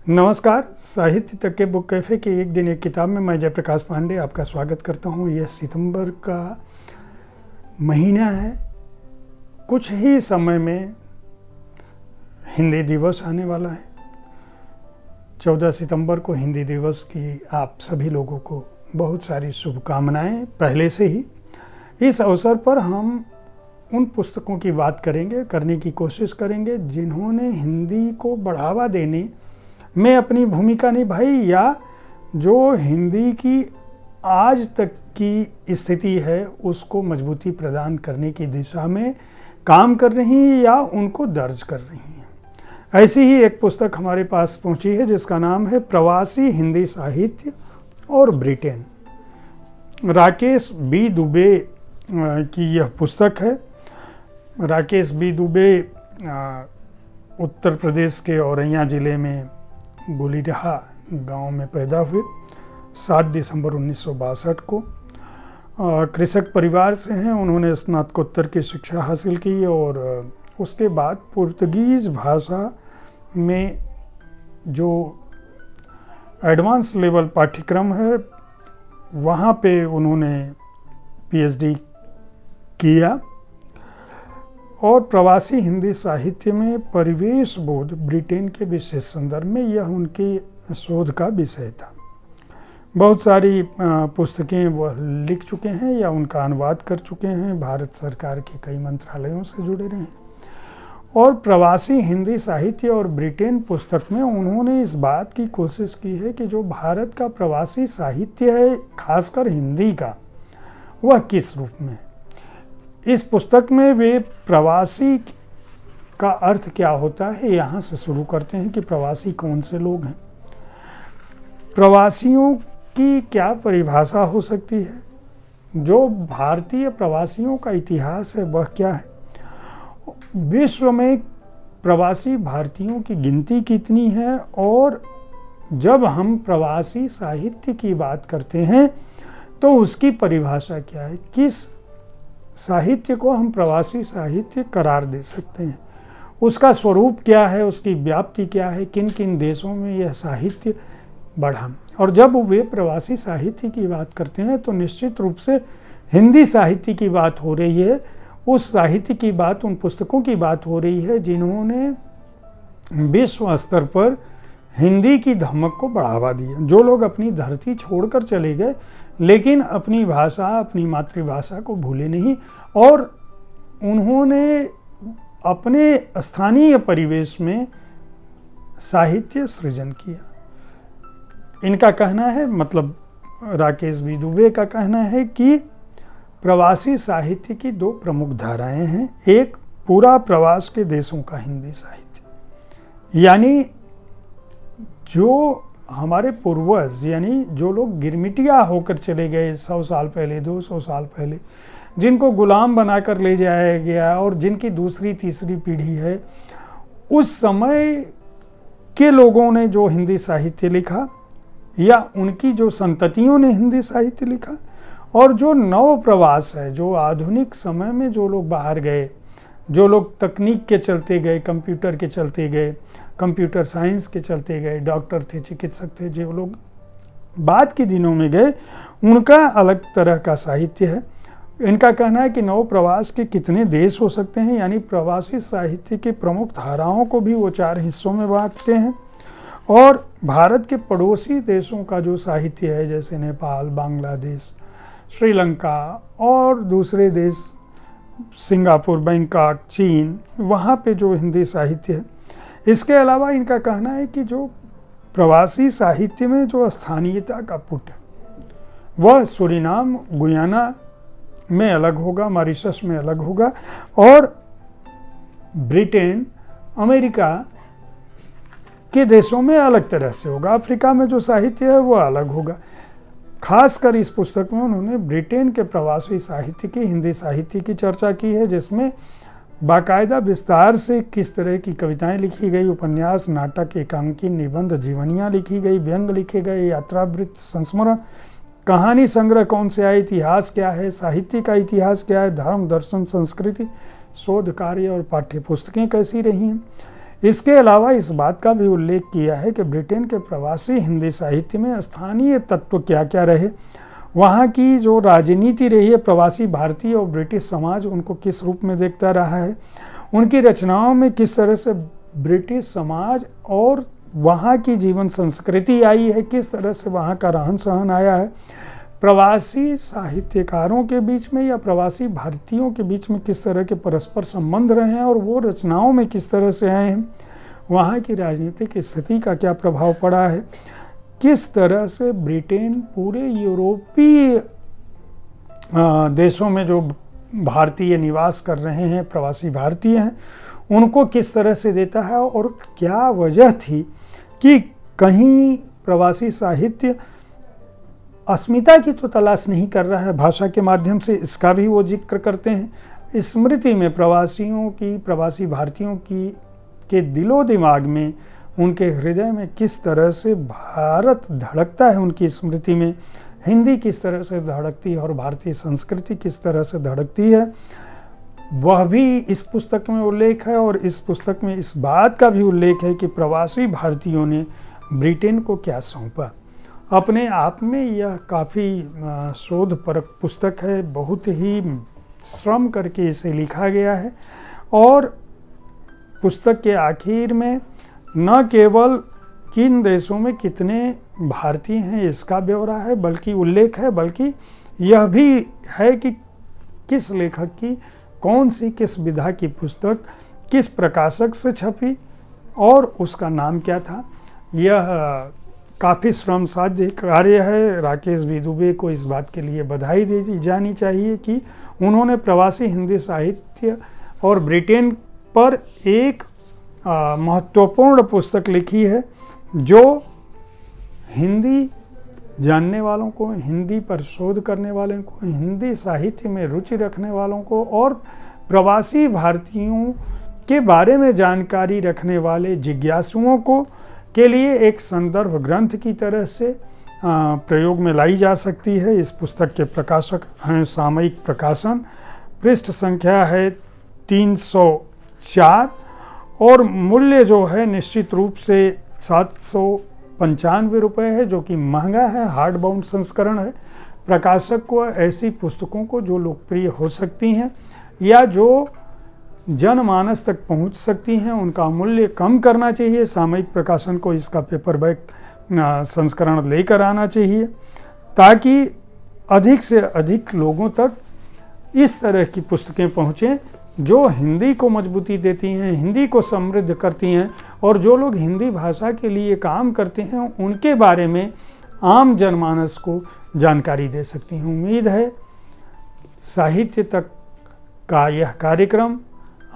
नमस्कार। साहित्य तक के बुक कैफ़े के एक दिन एक किताब में मैं जयप्रकाश पांडे आपका स्वागत करता हूँ। यह सितंबर का महीना है। कुछ ही समय में हिंदी दिवस आने वाला है। 14 सितंबर को हिंदी दिवस की आप सभी लोगों को बहुत सारी शुभकामनाएं पहले से ही। इस अवसर पर हम उन पुस्तकों की बात करने की कोशिश करेंगे जिन्होंने हिंदी को बढ़ावा देने में अपनी भूमिका निभाई या जो हिंदी की आज तक की स्थिति है उसको मजबूती प्रदान करने की दिशा में काम कर रही हैं या उनको दर्ज कर रही हैं। ऐसी ही एक पुस्तक हमारे पास पहुंची है जिसका नाम है प्रवासी हिंदी साहित्य और ब्रिटेन। राकेश बी दुबे की यह पुस्तक है। राकेश बी दुबे उत्तर प्रदेश के औरैया ज़िले में गुलीडहा गांव में पैदा हुए 7 दिसंबर 1962 को। कृषक परिवार से हैं। उन्होंने स्नातकोत्तर की शिक्षा हासिल की और उसके बाद पुर्तगीज़ भाषा में जो एडवांस लेवल पाठ्यक्रम है वहाँ पे उन्होंने पीएचडी किया और प्रवासी हिंदी साहित्य में परिवेश बोध ब्रिटेन के विशेष संदर्भ में यह उनकी शोध का विषय था। बहुत सारी पुस्तकें वह लिख चुके हैं या उनका अनुवाद कर चुके हैं। भारत सरकार के कई मंत्रालयों से जुड़े रहे हैं। और प्रवासी हिंदी साहित्य और ब्रिटेन पुस्तक में उन्होंने इस बात की कोशिश की है कि जो भारत का प्रवासी साहित्य है खासकर हिंदी का, वह किस रूप में है। इस पुस्तक में वे प्रवासी का अर्थ क्या होता है यहाँ से शुरू करते हैं कि प्रवासी कौन से लोग हैं, प्रवासियों की क्या परिभाषा हो सकती है, जो भारतीय प्रवासियों का इतिहास है वह क्या है, विश्व में प्रवासी भारतीयों की गिनती कितनी है, और जब हम प्रवासी साहित्य की बात करते हैं तो उसकी परिभाषा क्या है, किस साहित्य को हम प्रवासी साहित्य करार दे सकते हैं, उसका स्वरूप क्या है, उसकी व्याप्ति क्या है, किन किन देशों में यह साहित्य बढ़ा। और जब वे प्रवासी साहित्य की बात करते हैं तो निश्चित रूप से हिंदी साहित्य की बात हो रही है। उस साहित्य की बात, उन पुस्तकों की बात हो रही है जिन्होंने विश्व स्तर पर हिंदी की धमक को बढ़ावा दिया। जो लोग अपनी धरती छोड़कर चले गए लेकिन अपनी भाषा, अपनी मातृभाषा को भूले नहीं और उन्होंने अपने स्थानीय परिवेश में साहित्य सृजन किया। इनका कहना है, मतलब राकेश बी दुबे का कहना है कि प्रवासी साहित्य की 2 प्रमुख धाराएं हैं। एक पूरा प्रवास के देशों का हिंदी साहित्य, यानी जो हमारे पूर्वज, यानी जो लोग गिरमिटिया होकर चले गए 100 साल पहले, 200 साल पहले, जिनको गुलाम बनाकर ले जाया गया और जिनकी दूसरी तीसरी पीढ़ी है, उस समय के लोगों ने जो हिंदी साहित्य लिखा या उनकी जो संततियों ने हिंदी साहित्य लिखा, और जो नव प्रवास है, जो आधुनिक समय में जो लोग बाहर गए, जो लोग तकनीक के चलते गए, कंप्यूटर के चलते गए, कंप्यूटर साइंस के चलते गए, डॉक्टर थे, चिकित्सक थे, जो लोग बाद के दिनों में गए, उनका अलग तरह का साहित्य है। इनका कहना है कि नव प्रवास के कितने देश हो सकते हैं, यानी प्रवासी साहित्य की प्रमुख धाराओं को भी वो 4 हिस्सों में बांटते हैं। और भारत के पड़ोसी देशों का जो साहित्य है, जैसे नेपाल, बांग्लादेश, श्रीलंका और दूसरे देश, सिंगापुर, बैंकॉक, चीन, वहाँ पे जो हिंदी साहित्य है। इसके अलावा इनका कहना है कि जो प्रवासी साहित्य में जो स्थानीयता का पुट है वह सूरीनाम, गुयाना में अलग होगा, मॉरिशस में अलग होगा और ब्रिटेन, अमेरिका के देशों में अलग तरह से होगा। अफ्रीका में जो साहित्य है वह अलग होगा। खासकर इस पुस्तक में उन्होंने ब्रिटेन के प्रवासी साहित्य की, हिंदी साहित्य की चर्चा की है, जिसमें बाकायदा विस्तार से किस तरह की कविताएं लिखी गई, उपन्यास, नाटक, एकांकी, निबंध, जीवनियाँ लिखी गई, व्यंग लिखे गए, यात्रावृत्त, संस्मरण, कहानी संग्रह कौन से आए, इतिहास क्या है, साहित्य का इतिहास क्या है, धर्म, दर्शन, संस्कृति, शोध कार्य और पाठ्य पुस्तकें कैसी रही हैं। इसके अलावा इस बात का भी उल्लेख किया है कि ब्रिटेन के प्रवासी हिंदी साहित्य में स्थानीय तत्व क्या क्या रहे, वहाँ की जो राजनीति रही है, प्रवासी भारतीय और ब्रिटिश समाज उनको किस रूप में देखता रहा है, उनकी रचनाओं में किस तरह से ब्रिटिश समाज और वहाँ की जीवन संस्कृति आई है, किस तरह से वहाँ का रहन सहन आया है, प्रवासी साहित्यकारों के बीच में या प्रवासी भारतीयों के बीच में किस तरह के परस्पर संबंध रहे हैं और वो रचनाओं में किस तरह से आए हैं, वहाँ की राजनीतिक स्थिति का क्या प्रभाव पड़ा है, किस तरह से ब्रिटेन पूरे यूरोपीय देशों में जो भारतीय निवास कर रहे हैं, प्रवासी भारतीय हैं, उनको किस तरह से देता है और क्या वजह थी कि कहीं प्रवासी साहित्य अस्मिता की तो तलाश नहीं कर रहा है भाषा के माध्यम से, इसका भी वो जिक्र करते हैं। स्मृति में प्रवासियों की, प्रवासी भारतीयों की के दिलो दिमाग में, उनके हृदय में किस तरह से भारत धड़कता है, उनकी स्मृति में हिंदी किस तरह से धड़कती है और भारतीय संस्कृति किस तरह से धड़कती है, वह भी इस पुस्तक में उल्लेख है। और इस पुस्तक में इस बात का भी उल्लेख है कि प्रवासी भारतीयों ने ब्रिटेन को क्या सौंपा। अपने आप में यह काफ़ी शोधपरक पुस्तक है, बहुत ही श्रम करके इसे लिखा गया है। और पुस्तक के आखिर में न केवल किन देशों में कितने भारतीय हैं इसका ब्यौरा है, बल्कि उल्लेख है, बल्कि यह भी है कि किस लेखक की कौन सी किस विधा की पुस्तक किस प्रकाशक से छपी और उसका नाम क्या था। यह काफ़ी श्रम साध्य कार्य है। राकेश बी दुबे को इस बात के लिए बधाई दी जानी चाहिए कि उन्होंने प्रवासी हिंदी साहित्य और ब्रिटेन पर एक महत्वपूर्ण पुस्तक लिखी है जो हिंदी जानने वालों को, हिंदी पर शोध करने वालों को, हिंदी साहित्य में रुचि रखने वालों को और प्रवासी भारतीयों के बारे में जानकारी रखने वाले जिज्ञासुओं को के लिए एक संदर्भ ग्रंथ की तरह से प्रयोग में लाई जा सकती है। इस पुस्तक के प्रकाशक हैं सामयिक प्रकाशन, पृष्ठ संख्या है 304 और मूल्य जो है निश्चित रूप से 795 रुपये है, जो कि महंगा है, हार्ड बाउंड संस्करण है। प्रकाशक को ऐसी पुस्तकों को जो लोकप्रिय हो सकती हैं या जो जनमानस तक पहुंच सकती हैं उनका मूल्य कम करना चाहिए। सामयिक प्रकाशन को इसका पेपरबैक संस्करण लेकर आना चाहिए ताकि अधिक से अधिक लोगों तक इस तरह की पुस्तकें पहुँचें जो हिंदी को मजबूती देती हैं, हिंदी को समृद्ध करती हैं और जो लोग हिंदी भाषा के लिए काम करते हैं उनके बारे में आम जनमानस को जानकारी दे सकती हैं। उम्मीद है साहित्य तक का यह कार्यक्रम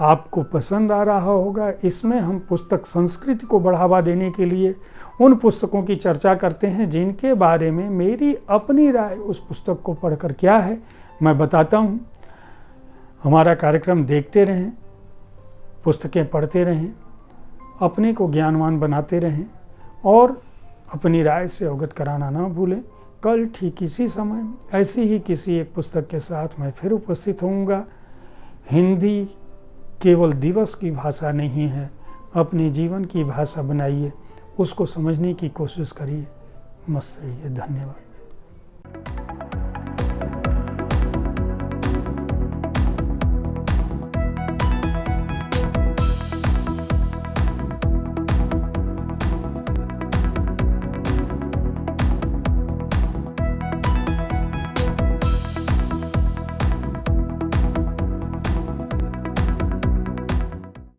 आपको पसंद आ रहा होगा। इसमें हम पुस्तक संस्कृति को बढ़ावा देने के लिए उन पुस्तकों की चर्चा करते हैं जिनके बारे में मेरी अपनी राय उस पुस्तक को पढ़कर क्या है मैं बताता हूँ। हमारा कार्यक्रम देखते रहें, पुस्तकें पढ़ते रहें, अपने को ज्ञानवान बनाते रहें और अपनी राय से अवगत कराना ना भूलें। कल ठीक इसी समय ऐसी ही किसी एक पुस्तक के साथ मैं फिर उपस्थित होऊंगा। हिंदी केवल दिवस की भाषा नहीं है, अपने जीवन की भाषा बनाइए, उसको समझने की कोशिश करिए। मस्त रहिए। धन्यवाद।